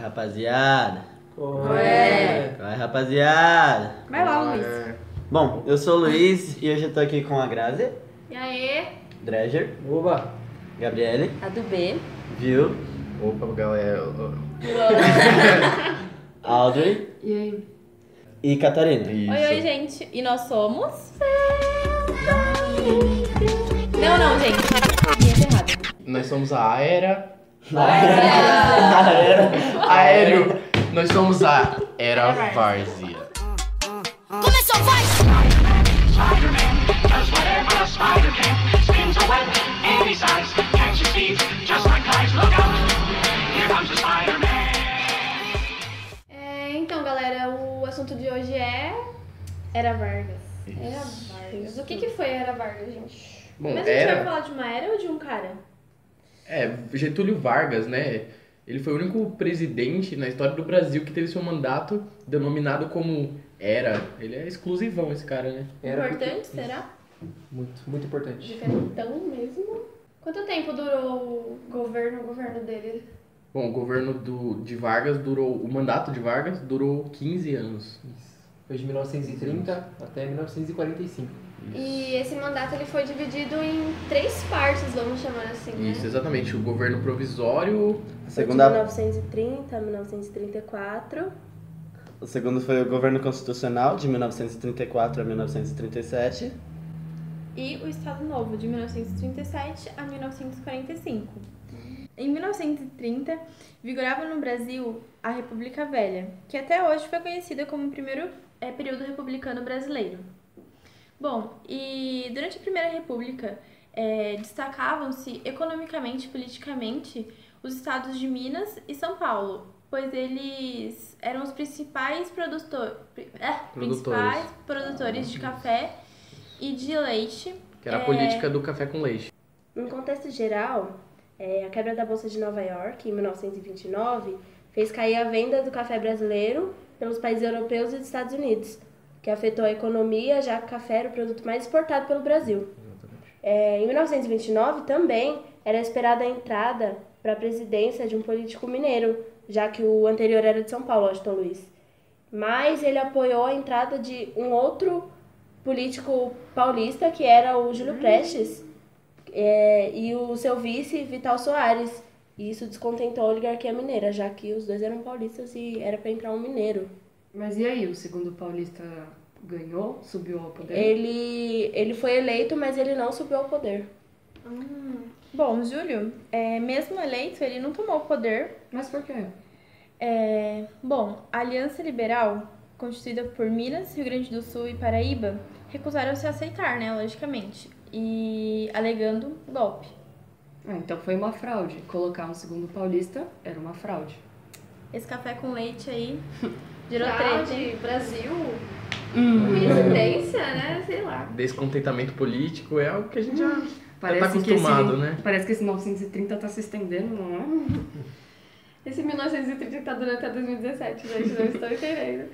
rapaziada? Ué. Vai, rapaziada? Vai lá, Luiz. Bom, eu sou o Luiz e hoje eu tô aqui com a Grazi, E aí? Dredger, Oba! Gabriele, A do B. Viu, Opa, galera. Audrey E aí? e Catarina. Isso. Oi, gente. E nós somos... Não, gente. Vinheta errada. Nós somos a Aera. Galera, Aéreo. Nós somos a Era Várzea. Começou, vai! Spider-Man does whatever a spider can. Spins a web any size, catches thieves just like flies. Look out! Here comes the Spider-Man. Então, galera, o assunto de hoje é Era Vargas. Isso. Era Vargas. O que foi Era Vargas, gente? Bom, Mas a gente vai era. falar de uma era ou de um cara? Getúlio Vargas, né? Ele foi o único presidente na história do Brasil que teve seu mandato denominado como Era. Ele é exclusivão, esse cara, né? Importante, será? Muito importante. Diferentão mesmo. Quanto tempo durou o governo dele? Bom, o governo de Vargas durou. O mandato de Vargas durou 15 anos. Foi de 1930 até 1945. E esse mandato ele foi dividido em 3 partes, vamos chamar assim, né? Isso, exatamente. O governo provisório. segunda, 1930 a 1934. o segundo foi o governo constitucional de 1934 a 1937. E o Estado Novo, de 1937 a 1945. Em 1930, vigorava no Brasil a República Velha, que até hoje foi conhecida como o primeiro período republicano brasileiro. Bom, e durante a Primeira República, destacavam-se economicamente e politicamente os estados de Minas e São Paulo, pois eles eram os principais produtores de café e de leite. Que era a política do café com leite. Em contexto geral, a quebra da Bolsa de Nova York, em 1929, fez cair a venda do café brasileiro pelos países europeus e dos Estados Unidos, que afetou a economia, já que o café era o produto mais exportado pelo Brasil. Em 1929, também era esperada a entrada para a presidência de um político mineiro, já que o anterior era de São Paulo, Washington Luiz. Mas ele apoiou a entrada de um outro político paulista, que era o Júlio Prestes, e o seu vice, Vital Soares. E isso descontentou a oligarquia mineira, já que os dois eram paulistas e era para entrar um mineiro. Mas e aí, o segundo paulista ganhou? Subiu ao poder? Ele foi eleito, mas ele não subiu ao poder. Bom, Júlio, mesmo eleito, ele não tomou o poder. Mas por quê? Bom, a Aliança Liberal, constituída por Minas, Rio Grande do Sul e Paraíba, recusaram-se a aceitar, né, logicamente, e alegando golpe. Então foi uma fraude. Colocar um segundo paulista era uma fraude. Esse café com leite aí gerou Fraude, treta. Brasil, coincidência, né? Sei lá. Descontentamento político é algo que a gente já tá Parece acostumado, né? Parece que esse 1930 tá se estendendo, não é? Esse 1930 tá durando até 2017, gente, não estou entendendo.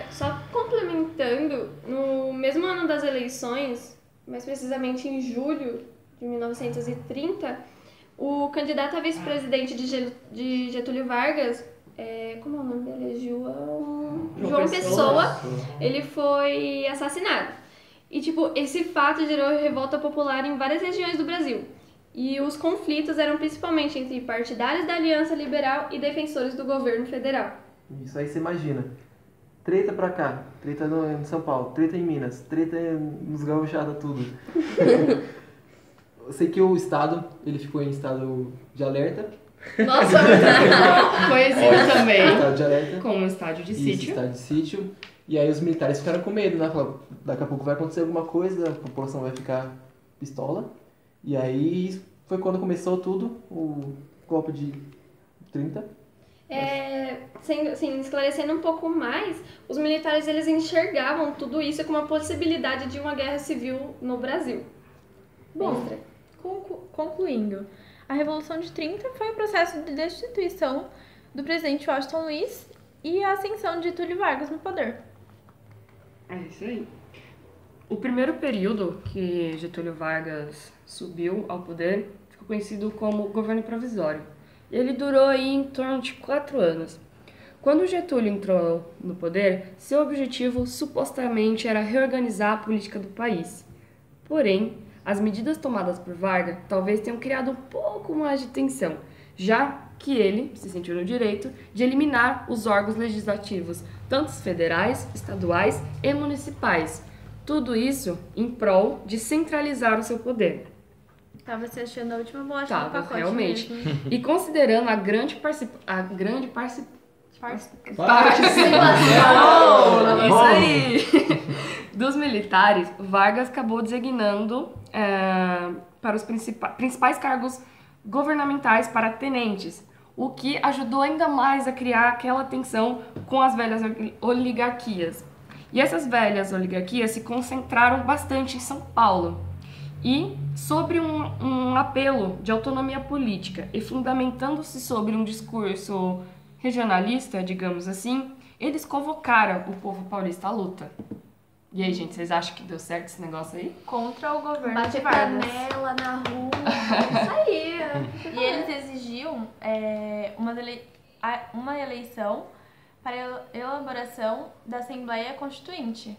Só complementando, no mesmo ano das eleições, mais precisamente em julho de 1930, o candidato a vice-presidente de Getúlio Vargas, como é o nome dele? João Pessoa, ele foi assassinado. E, esse fato gerou revolta popular em várias regiões do Brasil. E os conflitos eram principalmente entre partidários da Aliança Liberal e defensores do governo federal. Isso aí você imagina. Treta pra cá, treta em São Paulo, treta em Minas, treta nos gauchados, tudo. Eu sei que o estado, ele ficou em estado de alerta. Nossa, Conhecido também Estado de alerta. como estádio de Isso, sítio. estado de sítio. E aí os militares ficaram com medo, né? Falaram, daqui a pouco vai acontecer alguma coisa, a população vai ficar pistola. E aí foi quando começou tudo, o golpe de 30. Esclarecendo um pouco mais, os militares eles enxergavam tudo isso como uma possibilidade de uma guerra civil no Brasil. Bom, concluindo, a Revolução de 30 foi o processo de destituição do presidente Washington Luiz e a ascensão de Getúlio Vargas no poder. É isso aí. O primeiro período que Getúlio Vargas subiu ao poder ficou conhecido como governo provisório. ele durou aí em torno de 4 anos. Quando Getúlio entrou no poder, seu objetivo supostamente era reorganizar a política do país. Porém, as medidas tomadas por Vargas talvez tenham criado um pouco mais de tensão, já que ele se sentiu no direito de eliminar os órgãos legislativos, tanto os federais, estaduais e municipais. Tudo isso em prol de centralizar o seu poder. Tava se achando a última bolacha do Tava, pacote realmente. mesmo. E considerando a grande isso aí, dos militares, Vargas acabou designando para os principais cargos governamentais para tenentes, o que ajudou ainda mais a criar aquela tensão com as velhas oligarquias. E essas velhas oligarquias se concentraram bastante em São Paulo. E sobre um apelo de autonomia política e fundamentando-se sobre um discurso regionalista, digamos assim, eles convocaram o povo paulista à luta. E aí, gente, vocês acham que deu certo esse negócio aí? Contra o governo de Bater Vargas. panela na rua, isso aí. E eles exigiam uma eleição para a elaboração da Assembleia Constituinte.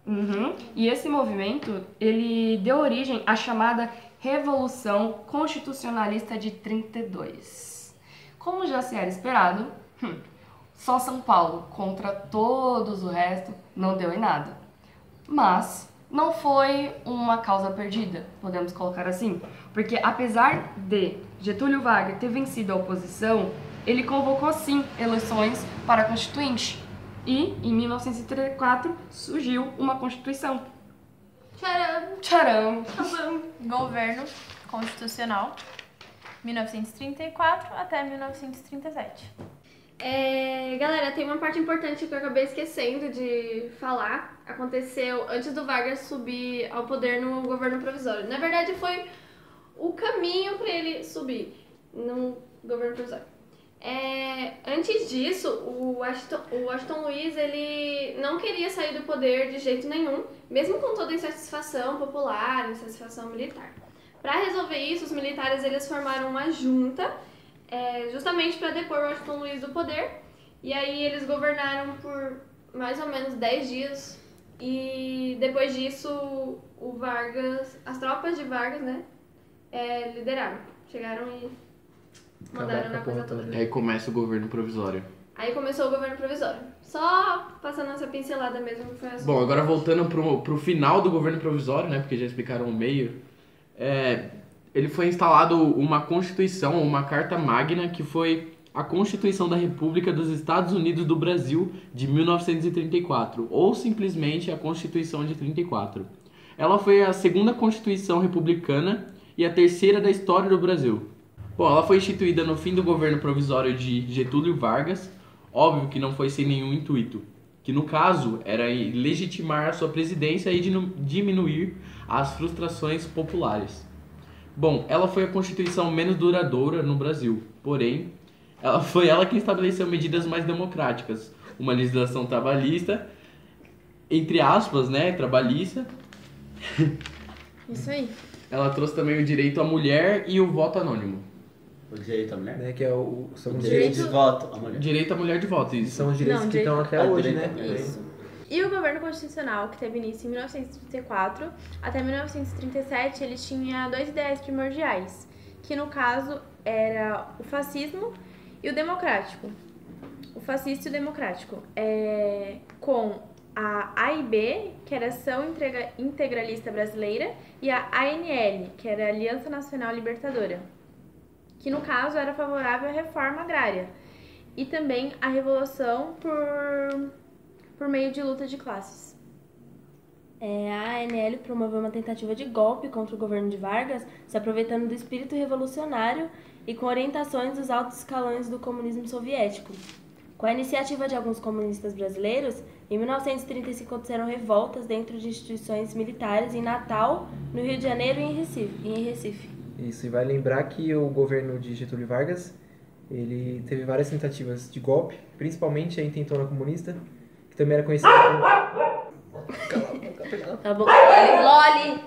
Uhum. E esse movimento, ele deu origem à chamada Revolução Constitucionalista de 32. Como já se era esperado, só São Paulo contra todos o resto não deu em nada. Mas não foi uma causa perdida, podemos colocar assim, porque apesar de Getúlio Vargas ter vencido a oposição, ele convocou sim eleições para a Constituinte. E, em 1934, surgiu uma Constituição. Tcharam! Governo Constitucional, 1934 até 1937. Galera, tem uma parte importante que eu acabei esquecendo de falar. Aconteceu antes do Vargas subir ao poder no governo provisório. Na verdade, foi o caminho para ele subir no governo provisório. Antes disso, o Washington Luiz ele não queria sair do poder de jeito nenhum, mesmo com toda a insatisfação popular, insatisfação militar. Para resolver isso, os militares eles formaram uma junta justamente para depor o Washington Luiz do poder, e aí eles governaram por mais ou menos 10 dias, e depois disso as tropas de Vargas, né, lideraram, chegaram e mandaram na coisa toda. Aí começa o governo provisório. Aí começou o governo provisório. Só passando essa pincelada mesmo. Que foi Bom, agora voltando pro final do governo provisório, né, porque já explicaram o meio, ele foi instalado uma Constituição, uma Carta Magna, que foi a Constituição da República dos Estados Unidos do Brasil de 1934, ou simplesmente a Constituição de 34. Ela foi a segunda Constituição republicana e a terceira da história do Brasil. Bom, ela foi instituída no fim do governo provisório de Getúlio Vargas, óbvio que não foi sem nenhum intuito, que no caso era legitimar a sua presidência e diminuir as frustrações populares. Bom, ela foi a Constituição menos duradoura no Brasil, porém, foi ela que estabeleceu medidas mais democráticas, uma legislação trabalhista, entre aspas, né, trabalhista. Isso aí. Ela trouxe também o direito à mulher e o voto anônimo. O direito à mulher? Né, que são os Direito direitos, de voto à mulher. Direito à mulher de voto, isso. são os direitos Não, que estão até hoje, direito né? à mulher. Isso. E o governo constitucional, que teve início em 1934 até 1937, ele tinha 2 ideais primordiais, que no caso era o fascismo e o democrático. O fascista e o democrático. Com a AIB, que era a Ação Integralista Brasileira, e a ANL, que era a Aliança Nacional Libertadora, que no caso era favorável à reforma agrária e também à revolução por meio de luta de classes. A ANL promoveu uma tentativa de golpe contra o governo de Vargas, se aproveitando do espírito revolucionário e com orientações dos altos escalões do comunismo soviético. Com a iniciativa de alguns comunistas brasileiros, em 1935 aconteceram revoltas dentro de instituições militares em Natal, no Rio de Janeiro e em Recife. Isso, e vai lembrar que o governo de Getúlio Vargas, ele teve várias tentativas de golpe, principalmente a intentona comunista, que também era conhecida como... Tá bom, Loli!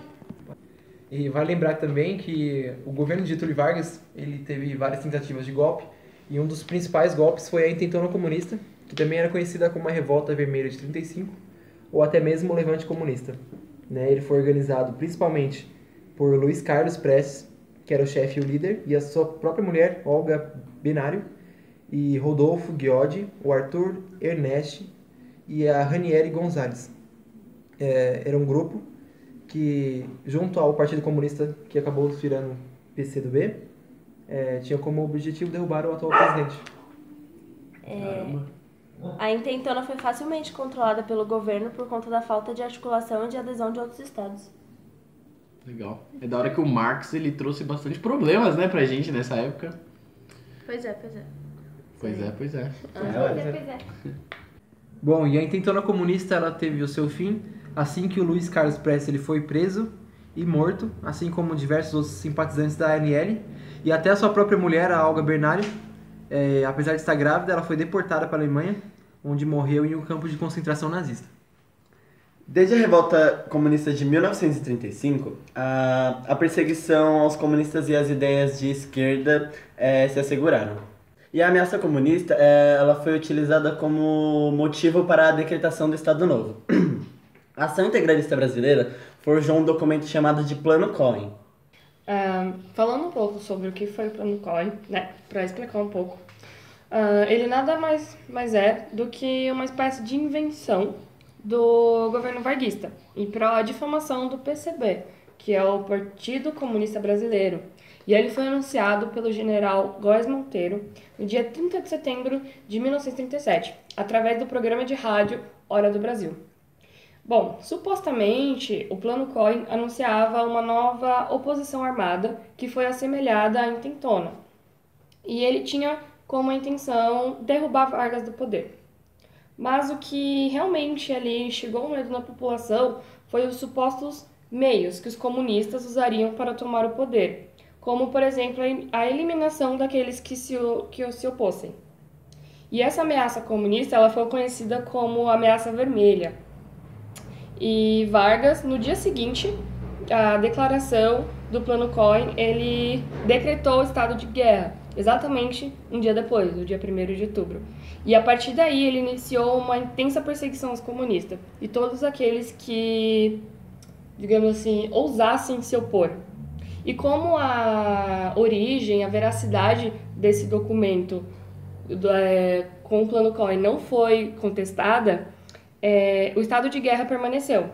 E vale lembrar também que o governo de Getúlio Vargas, ele teve várias tentativas de golpe, e um dos principais golpes foi a Intentona Comunista, que também era conhecida como a Revolta Vermelha de 35, ou até mesmo o Levante Comunista. Né? Ele foi organizado principalmente por Luiz Carlos Prestes, que era o chefe e o líder, e a sua própria mulher, Olga Benário, e Rodolfo Ghiodi, o Arthur Ernest e a Ranieri Gonzalez. Era um grupo que, junto ao Partido Comunista, que acabou virando PCdoB, tinha como objetivo derrubar o atual presidente. A Intentona foi facilmente controlada pelo governo por conta da falta de articulação e de adesão de outros estados. Legal. É da hora que o Marx, ele trouxe bastante problemas, né, pra gente nessa época. Pois é, pois é. Pois é. Pois é. Bom, e a Intentona Comunista, ela teve o seu fim assim que o Luiz Carlos Prestes ele foi preso e morto, assim como diversos outros simpatizantes da ANL, e até a sua própria mulher, a Olga Benário, apesar de estar grávida, ela foi deportada para a Alemanha, onde morreu em um campo de concentração nazista. Desde a Revolta Comunista de 1935, a perseguição aos comunistas e as ideias de esquerda se asseguraram. E a ameaça comunista ela foi utilizada como motivo para a decretação do Estado Novo. A Ação Integralista Brasileira forjou um documento chamado de Plano Cohen. Falando um pouco sobre o que foi o Plano Cohen, né, para explicar um pouco, ele nada mais é do que uma espécie de invenção do governo varguista em prol da difamação do PCB, que é o Partido Comunista Brasileiro. E ele foi anunciado pelo general Góes Monteiro no dia 30 de setembro de 1937, através do programa de rádio Hora do Brasil. Bom, supostamente, o Plano Cohen anunciava uma nova oposição armada que foi assemelhada à Intentona. E ele tinha como intenção derrubar Vargas do poder. Mas o que realmente ali instigou medo na população foi os supostos meios que os comunistas usariam para tomar o poder, como, por exemplo, a eliminação daqueles que se opossem. E essa ameaça comunista ela foi conhecida como ameaça vermelha. E Vargas, no dia seguinte, a declaração do Plano Cohen, ele decretou o estado de guerra, exatamente um dia depois, no dia 1º de outubro. E a partir daí ele iniciou uma intensa perseguição aos comunistas e todos aqueles que, digamos assim, ousassem se opor. E como a origem, a veracidade desse documento com o Plano Cohen não foi contestada, o estado de guerra permaneceu.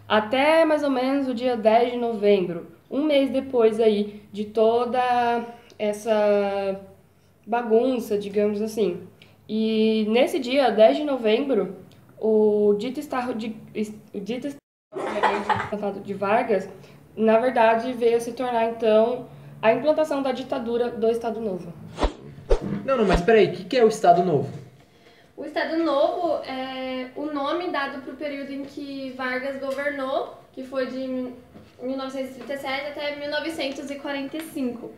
Até mais ou menos o dia 10 de novembro, um mês depois aí de toda essa bagunça, digamos assim. E nesse dia, 10 de novembro, o dito Estado de Vargas, na verdade, veio a se tornar, então, a implantação da ditadura do Estado Novo. Não, mas peraí, o que é o Estado Novo? O Estado Novo é o nome dado para o período em que Vargas governou, que foi de 1937 até 1945.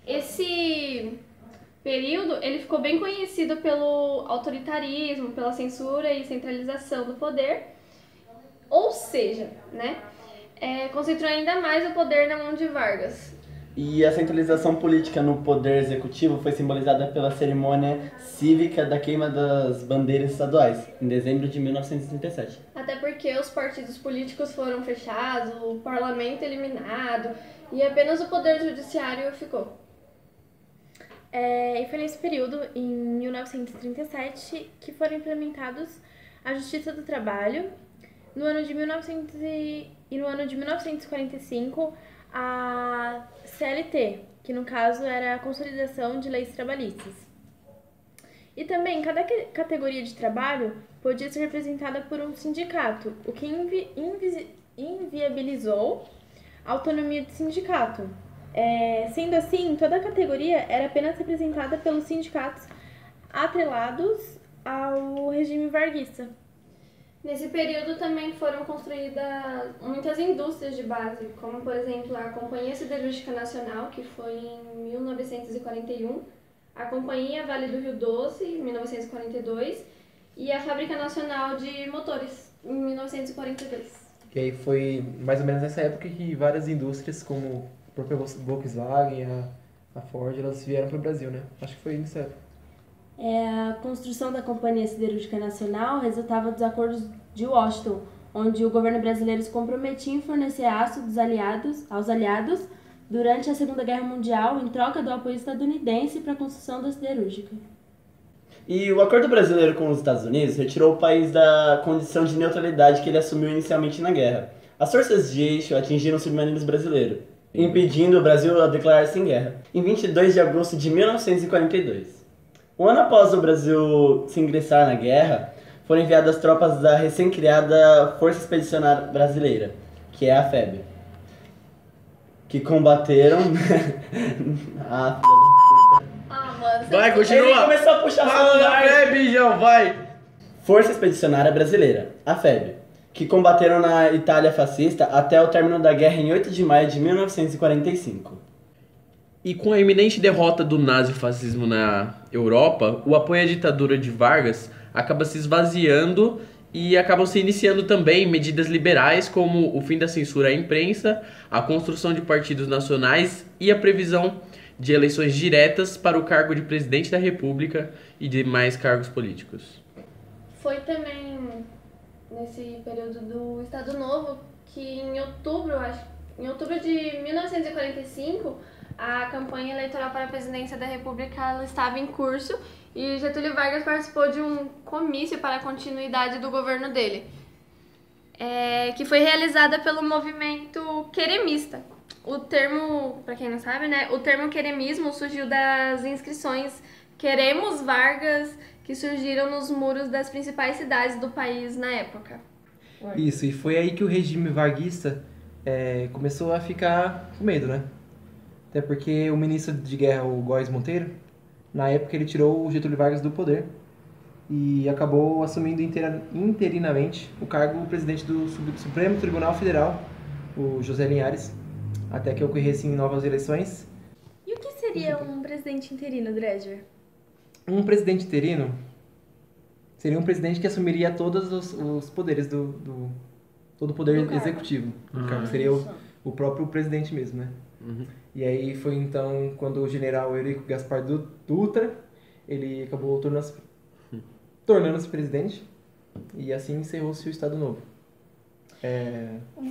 Esse período ele ficou bem conhecido pelo autoritarismo, pela censura e centralização do poder, ou seja, né, concentrou ainda mais o poder na mão de Vargas. E a centralização política no poder executivo foi simbolizada pela cerimônia cívica da queima das bandeiras estaduais, em dezembro de 1937. Até porque os partidos políticos foram fechados, o parlamento eliminado e apenas o poder judiciário ficou. E foi nesse período, em 1937, que foram implementados a Justiça do Trabalho. No ano de 1945, a CLT, que no caso era a Consolidação de Leis Trabalhistas. E também, cada categoria de trabalho podia ser representada por um sindicato, o que inviabilizou a autonomia do sindicato. Sendo assim, toda a categoria era apenas representada pelos sindicatos atrelados ao regime varguista. Nesse período também foram construídas muitas indústrias de base, como por exemplo a Companhia Siderúrgica Nacional, que foi em 1941, a Companhia Vale do Rio Doce, em 1942, e a Fábrica Nacional de Motores, em 1942. E aí foi mais ou menos nessa época que várias indústrias, como a própria Volkswagen, a Ford, elas vieram para o Brasil, né? Acho que foi nessa época. A construção da Companhia Siderúrgica Nacional resultava dos acordos de Washington, onde o governo brasileiro se comprometia em fornecer aço aos aliados durante a Segunda Guerra Mundial em troca do apoio estadunidense para a construção da siderúrgica. E o acordo brasileiro com os Estados Unidos retirou o país da condição de neutralidade que ele assumiu inicialmente na guerra. As forças de eixo atingiram os submarinos brasileiros, impedindo o Brasil a declarar-se em guerra, em 22 de agosto de 1942. Um ano após o Brasil se ingressar na guerra, foram enviadas tropas da recém-criada Força Expedicionária Brasileira, que é a FEB, que combateram... Ah, filha da puta. Mano, Vai, Ele continua. começou a puxar Fala da celular. FEB, João, vai. Força Expedicionária Brasileira, a FEB, que combateram na Itália fascista até o término da guerra em 8 de maio de 1945. E com a iminente derrota do nazifascismo na Europa, o apoio à ditadura de Vargas acaba se esvaziando e acabam se iniciando também medidas liberais como o fim da censura à imprensa, a construção de partidos nacionais e a previsão de eleições diretas para o cargo de presidente da República e demais cargos políticos. Foi também nesse período do Estado Novo que em outubro de 1945, a campanha eleitoral para a presidência da República ela estava em curso e Getúlio Vargas participou de um comício para a continuidade do governo dele, que foi realizada pelo movimento queremista. O termo, para quem não sabe, né, o termo queremismo surgiu das inscrições Queremos Vargas, que surgiram nos muros das principais cidades do país na época. Isso, e foi aí que o regime varguista começou a ficar com medo, né? Até porque o ministro de guerra, o Góes Monteiro, na época ele tirou o Getúlio Vargas do poder e acabou assumindo interinamente o cargo do presidente do Supremo Tribunal Federal, o José Linhares, até que ocorressem novas eleições. E o que seria um presidente interino, Dredger? Um presidente interino seria um presidente que assumiria todos os poderes todo o poder executivo. O cargo seria o próprio presidente mesmo, né? Uhum. E aí foi então quando o general Eurico Gaspar Dutra, ele acabou tornando-se presidente e assim encerrou-se o Estado Novo.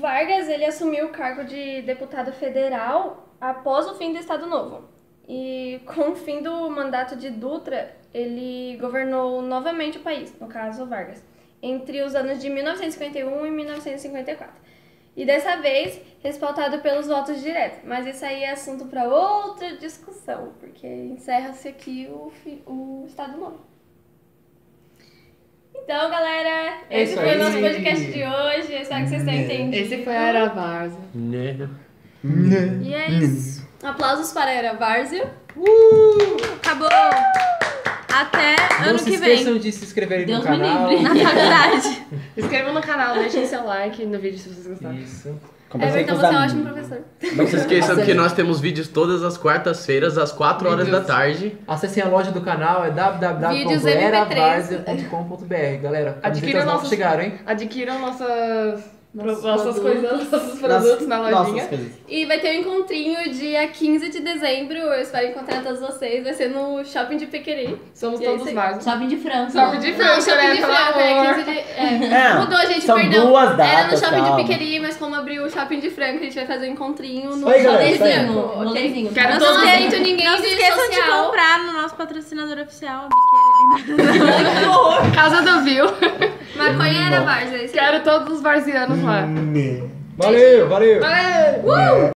Vargas ele assumiu o cargo de deputado federal após o fim do Estado Novo. E com o fim do mandato de Dutra, ele governou novamente o país, no caso Vargas, entre os anos de 1951 e 1954. E dessa vez, respaldado pelos votos diretos. Mas isso aí é assunto para outra discussão, porque encerra-se aqui o Estado Novo. Então, galera, esse foi o nosso podcast de hoje. Eu espero que vocês tenham entendido. Esse foi a Era Várzea. E é isso. Aplausos para a Era Várzea. Acabou. Até Não ano se que vem. esqueçam de se inscreverem Deus no me canal. livre. Na faculdade. Se inscrevam no canal, deixem seu like no vídeo se vocês gostaram. Isso. Everton, você é um ótimo professor. Não se esqueçam que nós temos vídeos todas as quartas-feiras, às 4 horas da tarde. Acessem a loja do canal, é www.eravarzea.com.br. Galera, Adquiram camisetas novas nossos- chegaram, hein? Adquiram nossas produtos. coisas, nossos produtos na lojinha. Nossas coisas. E vai ter um encontrinho dia 15 de dezembro. Eu espero encontrar todos vocês. Vai ser no Shopping de Pequeri. Somos E é todos isso aí. Várzea. Shopping de França. Shopping de Não, França, Shopping né? de Pelo Franca, é amor. 15 de... Mudou, gente, são perdão. duas Era no datas, Shopping calma. de Pequeri, mas como abriu o Shopping de Franca, a gente vai fazer um encontrinho no Oi, galera, Shopping isso aí. de Franca, No ok? rolezinho. Quero Não todos aceito ninguém Não se de esqueçam de social. comprar no nosso patrocinador oficial, a biqueira linda. Casa do Viu. Maconha era Várzea. Quero todos os varzianos lá. Valeu, valeu! Valeu!